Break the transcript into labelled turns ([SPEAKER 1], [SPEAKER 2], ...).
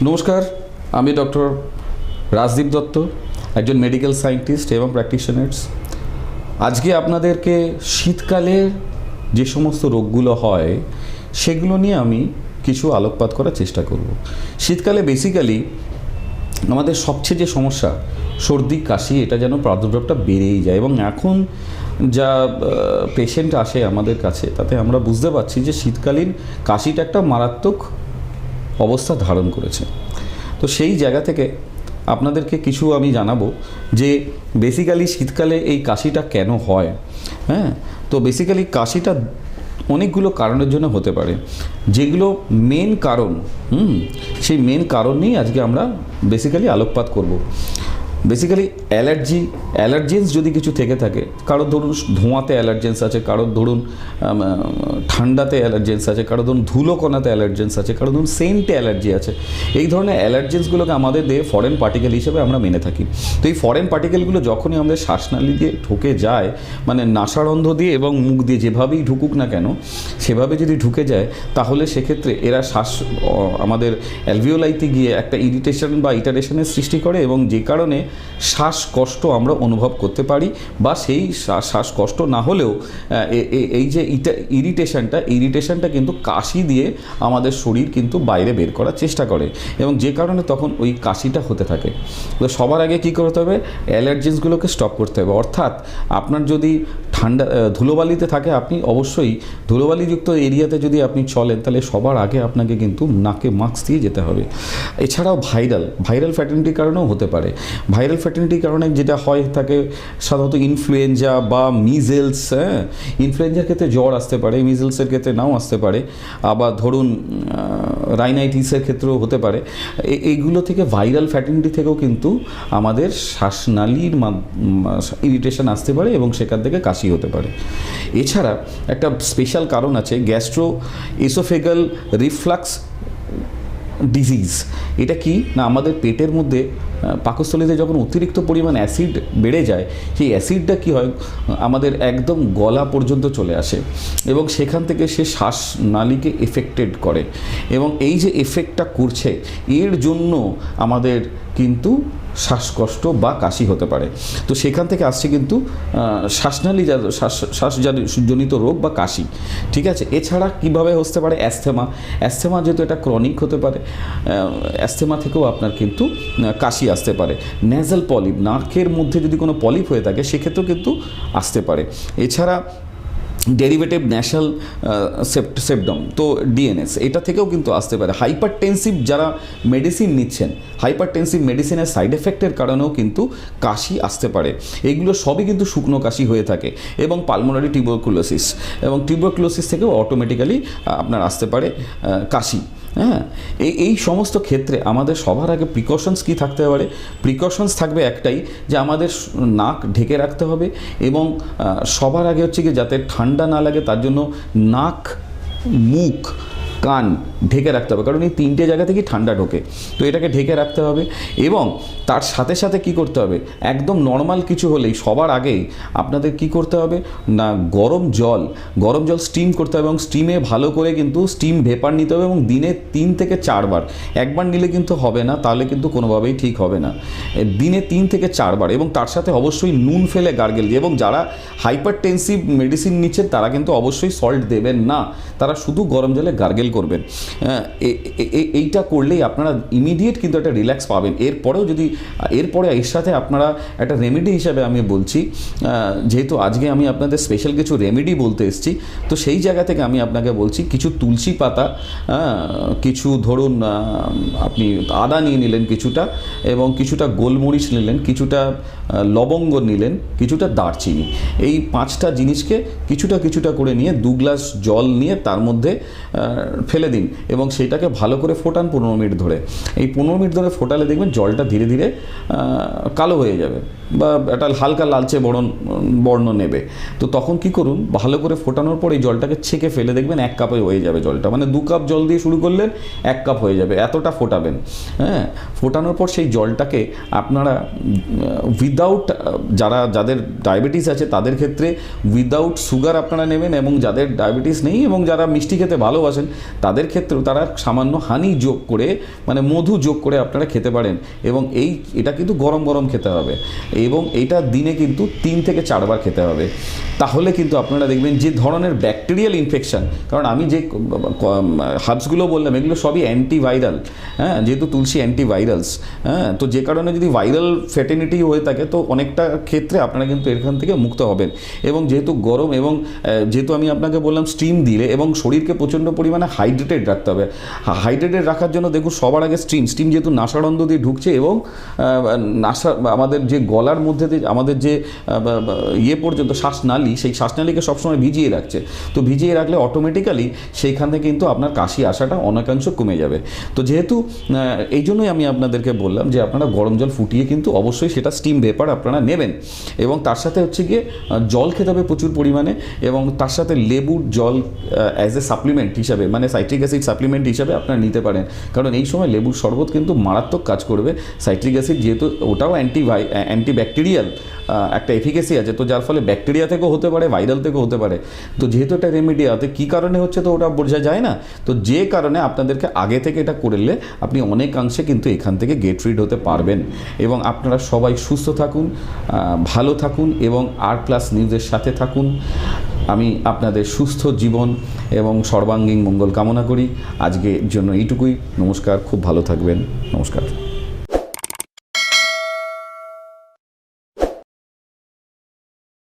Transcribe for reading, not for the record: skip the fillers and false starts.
[SPEAKER 1] নমস্কার, আমি ডক্টর রাজদীপ দত্ত, একজন মেডিকেল সায়েন্টিস্ট এবং প্র্যাকটিশনার্স। আজকে আপনাদেরকে শীতকালে যে সমস্ত রোগগুলো হয় সেগুলো নিয়ে আমি কিছু আলোকপাত করার চেষ্টা করব। শীতকালে বেসিক্যালি আমাদের সবচেয়ে যে সমস্যা সর্দি কাশি, এটা যেন প্রাদুর্ভাবটা বেড়েই যায়। এবং এখন যা পেশেন্ট আসে আমাদের কাছে, তাতে আমরা বুঝতে পারছি যে শীতকালীন কাশিটা একটা মারাত্মক অবস্থা ধারণ করেছে। তো সেই জায়গা থেকে আপনাদেরকে কিছু আমি জানাবো যে বেসিক্যালি শীতকালে এই কাশিটা কেন হয়। তো বেসিক্যালি কাশিটা অনেকগুলো কারণের জন্য হতে পারে, যেগুলো মেন কারণ সেই মেন কারণ নিয়েই আজকে আমরা বেসিক্যালি আলোকপাত করব। বেসিক্যালি অ্যালার্জেন্স যদি কিছু থেকে থাকে, কারোর ধরুন ধোঁয়াতে অ্যালার্জেন্স আছে, কারোর ধরুন ঠান্ডাতে অ্যালার্জেন্স আছে, কারোর ধরুন ধুলোকণাতে অ্যালার্জেন্স আছে, কারোর ধরুন সেন্টে অ্যালার্জি আছে। এই ধরনের অ্যালার্জেন্সগুলোকে আমাদের দেহে ফরেন পার্টিকেল হিসেবে আমরা মেনে থাকি। তো এই ফরেন পার্টিকেলগুলো যখনই আমাদের শ্বাসনালী দিয়ে ঢুকে যায়, মানে নাসারন্ধ্র দিয়ে এবং মুখ দিয়ে যেভাবেই ঢুকুক না কেন, সেভাবে যদি ঢুকে যায়, তাহলে সেক্ষেত্রে এরা আমাদের অ্যালভিওলাইতে গিয়ে একটা ইরিটেশন বা ইটারেশনের সৃষ্টি করে, এবং যে কারণে শ্বাসকষ্ট আমরা অনুভব করতে পারি। বা সেই শ্বাসকষ্ট না হলেও এই যে ইরিটেশনটা কিন্তু কাশি দিয়ে আমাদের শরীর কিন্তু বাইরে বের করার চেষ্টা করে, এবং যে কারণে তখন ওই কাশিটা হতে থাকে। তো সবার আগে কী করতে হবে, অ্যালার্জেন্সগুলোকে স্টপ করতে হবে। অর্থাৎ আপনার যদি ঠান্ডা ধুলোবালিতে থাকে, আপনি অবশ্যই ধুলোবালিযুক্ত এরিয়াতে যদি আপনি চলেন, তাহলে সবার আগে আপনাকে কিন্তু নাকে মাস্ক দিয়ে যেতে হবে। এছাড়াও ভাইরাল ফ্যাটিনিটির কারণেও হতে পারে। ভাইরাল ফ্যাটিনিটির কারণে যেটা হয় থাকে সাধারণত ইনফ্লুয়েঞ্জা বা মিজেলস। ইনফ্লুয়েঞ্জার ক্ষেত্রে জ্বর আসতে পারে, মিজেলসের ক্ষেত্রে নাও আসতে পারে, আবার ধরুন রাইনাইটিসের ক্ষেত্রেও হতে পারে। এইগুলো থেকে ভাইরাল ফ্যাটিনিটি থেকেও কিন্তু আমাদের শ্বাসনালীর ইরিটেশন আসতে পারে এবং সেখান থেকে কাশি হতে পারে। এছাড়া একটা স্পেশাল কারণ আছে, গ্যাস্ট্রো এসোফেগাল রিফ্লাক্স ডিজিজ। এটা কি না, আমাদের পেটের মধ্যে পাকস্থলীতে যখন অতিরিক্ত পরিমাণ অ্যাসিড বেড়ে যায়, সেই অ্যাসিডটা কী হয়, আমাদের একদম গলা পর্যন্ত চলে আসে এবং সেখান থেকে সে শ্বাসনালীকে এফেক্টেড করে। এবং এই যে এফেক্টটা করছে, এর জন্য আমাদের কিন্তু শ্বাসকষ্ট বা কাশি হতে পারে। তো সেখান থেকে আসছে কিন্তু শ্বাসজনিত রোগ বা কাশি। ঠিক আছে। এছাড়া কীভাবে হতে পারে, অ্যাস্থেমা যেহেতু এটা ক্রনিক হতে পারে, অ্যাস্থেমা থেকেও আপনার কিন্তু কাশি আসতে পারে। ন্যাজাল পলিপ, নাকের মধ্যে যদি কোনো পলিপ হয়ে থাকে, সেক্ষেত্রেও কিন্তু আসতে পারে। এছাড়া ডেরিভেটিভ ন্যাশাল সেপ্টম, তো ডিএনএস, এটা থেকেও কিন্তু আসতে পারে। হাইপারটেনসিভ যারা মেডিসিন নিচ্ছেন, হাইপারটেনসিভ মেডিসিনের সাইড এফেক্টের কারণেও কিন্তু কাশি আসতে পারে। এগুলো সবই কিন্তু শুকনো কাশি হয়ে থাকে। এবং পালমোনারি টিউবারকুলোসিস থেকেও অটোমেটিক্যালি আপনার আসতে পারে কাশি। এই সমস্ত ক্ষেত্রে আমাদের সবার আগে প্রিকশনস কী থাকতে পারে, প্রিকশনস থাকবে একটাই, যে আমাদের নাক ঢেকে রাখতে হবে, এবং সবার আগে হচ্ছে কি, যাতে ঠান্ডা না লাগে তার জন্য নাক, মুখ, কান ঢেকে রাখতে হবে, কারণ এই তিনটে জায়গা থেকেই ঠান্ডা ঢোকে। তো এটাকে ঢেকে রাখতে হবে। এবং তার সাথে সাথে কী করতে হবে, একদম নর্মাল কিছু হলেই সবার আগেই আপনাদের কি করতে হবে না, গরম জল স্টিম করতে হবে, এবং স্টিমে ভালো করে কিন্তু স্টিম ভেপার নিতে হবে, এবং দিনে 3 থেকে 4 বার। একবার নিলে কিন্তু হবে না, তাহলে কিন্তু কোনোভাবেই ঠিক হবে না। দিনে 3 থেকে 4 বার, এবং তার সাথে অবশ্যই নুন ফেলে গার্গেল দিয়ে। এবং যারা হাইপারটেনসিভ মেডিসিন নিচ্ছেন তারা কিন্তু অবশ্যই সল্ট দেবেন না, তারা শুধু গরম জলে গার্গেল করবেন। এইটা করলেই আপনারা ইমিডিয়েট কিন্তু একটা রিল্যাক্স পাবেন। এরপরে এর সাথে আপনারা একটা রেমেডি হিসাবে আমি বলছি, যেহেতু আজকে আমি আপনাদের স্পেশাল কিছু রেমেডি বলতে এসেছি, তো সেই জায়গা থেকে আমি আপনাকে বলছি, কিছু তুলসী পাতা, কিছু ধরুন আপনি আদা নিয়ে নিলেন কিছুটা, এবং কিছুটা গোলমরিচ নিলেন, কিছুটা লবঙ্গ নিলেন, কিছুটা দারচিনি। এই 5টা জিনিসকে কিছুটা করে নিয়ে 2 গ্লাস জল নিয়ে তার মধ্যে ফেলে দিন, এবং সেটাকে ভালো করে ফোটান 15 মিনিট ধরে। এই 15 মিনিট ধরে ফোটালে দেখবেন জলটা ধীরে ধীরে কালো হয়ে যাবে, বা একটা হালকা লালচে বর্ণ নেবে। তো তখন কি করুন, ভালো করে ফোটানোর পর এই জলটাকে ছেঁকে ফেলে দেখবেন 1 কাপে হয়ে যাবে জলটা। মানে 2 কাপ জল দিয়ে শুরু করলেন, 1 কাপ হয়ে যাবে, এতটা ফোটাবেন। ফোটানোর পর সেই জলটাকে আপনারা উইদাউট, যাদের ডায়াবেটিস আছে তাদের ক্ষেত্রে উইদাউট সুগার আপনারা নেবেন, এবং যাদের ডায়াবেটিস নেই এবং যারা মিষ্টি খেতে ভালোবাসেন তাদের ক্ষেত্রেও তারা সামান্য হানি যোগ করে মানে মধু যোগ করে আপনারা খেতে পারেন। এবং এটা কিন্তু গরম গরম খেতে হবে এবং এটা দিনে কিন্তু 3 থেকে 4 বার খেতে হবে। তাহলে কিন্তু আপনারা দেখবেন যে ধরনের ব্যাকটেরিয়াল ইনফেকশন, কারণ আমি যে হার্বসগুলো বললাম এগুলো সবই অ্যান্টিভাইরাল, হ্যাঁ, যেহেতু তুলসী অ্যান্টিভাইরালস, হ্যাঁ, তো যে কারণে যদি ভাইরাল ফ্যাটিনিটি হয়ে থাকে তো অনেকটা ক্ষেত্রে আপনারা কিন্তু এখান থেকে মুক্ত হবেন। এবং যেহেতু গরম এবং যেহেতু আমি আপনাকে বললাম স্টিম দিলে এবং শরীরকে প্রচণ্ড পরিমাণে হাইড্রেটেড রাখতে হবে। হাইড্রেটেড রাখার জন্য দেখুন সবার আগে স্টিম যেহেতু নাসারন্ধ্র দিয়ে ঢুকছে এবং আমাদের যে গলার মধ্যে দিয়ে আমাদের যে পর্যন্ত শ্বাসনালী, সেই শ্বাসনালীকে সবসময় ভিজিয়ে রাখছে। তো ভিজিয়ে রাখলে অটোমেটিক্যালি সেইখানে কিন্তু আপনার কাশি আসাটা অনেকাংশ কমে যাবে। তো যেহেতু এই জন্যই আমি আপনাদেরকে বললাম যে আপনারা গরম জল ফুটিয়ে কিন্তু অবশ্যই সেটা স্টিম ভেপার আপনারা নেবেন এবং তার সাথে হচ্ছে গিয়ে জল খেতে হবে প্রচুর পরিমাণে এবং তার সাথে লেবুর জল অ্যাজ এ সাপ্লিমেন্ট হিসাবে মানে সাইট্রিক অ্যাসিড সাপ্লিমেন্ট হিসাবে আপনারা নিতে পারেন। কারণ এই সময় লেবুর শরবত কিন্তু মারাত্মক কাজ করবে। সাইট্রিক অ্যাসিড যেহেতু ওটাও অ্যান্টিব্যাকটেরিয়াল একটা এফিকেসি আছে, তো যার ফলে ব্যাকটেরিয়া থেকেও হতে পারে, ভাইরাল থেকেও হতে পারে। তো যেহেতু এটা রেমেডিয়াতে কী কারণে হচ্ছে তো ওটা বোঝা যায় না, তো যে কারণে আপনাদেরকে আগে থেকে এটা করলে আপনি অনেকাংশে কিন্তু এখান থেকে গেট রিড হতে পারবেন। এবং আপনারা সবাই সুস্থ থাকুন, ভালো থাকুন এবং R+ নিউজের সাথে থাকুন। আমি আপনাদের সুস্থ জীবন এবং সর্বাঙ্গীন মঙ্গল কামনা করি। আজকের জন্য এইটুকুই। নমস্কার, খুব ভালো থাকবেন। নমস্কার।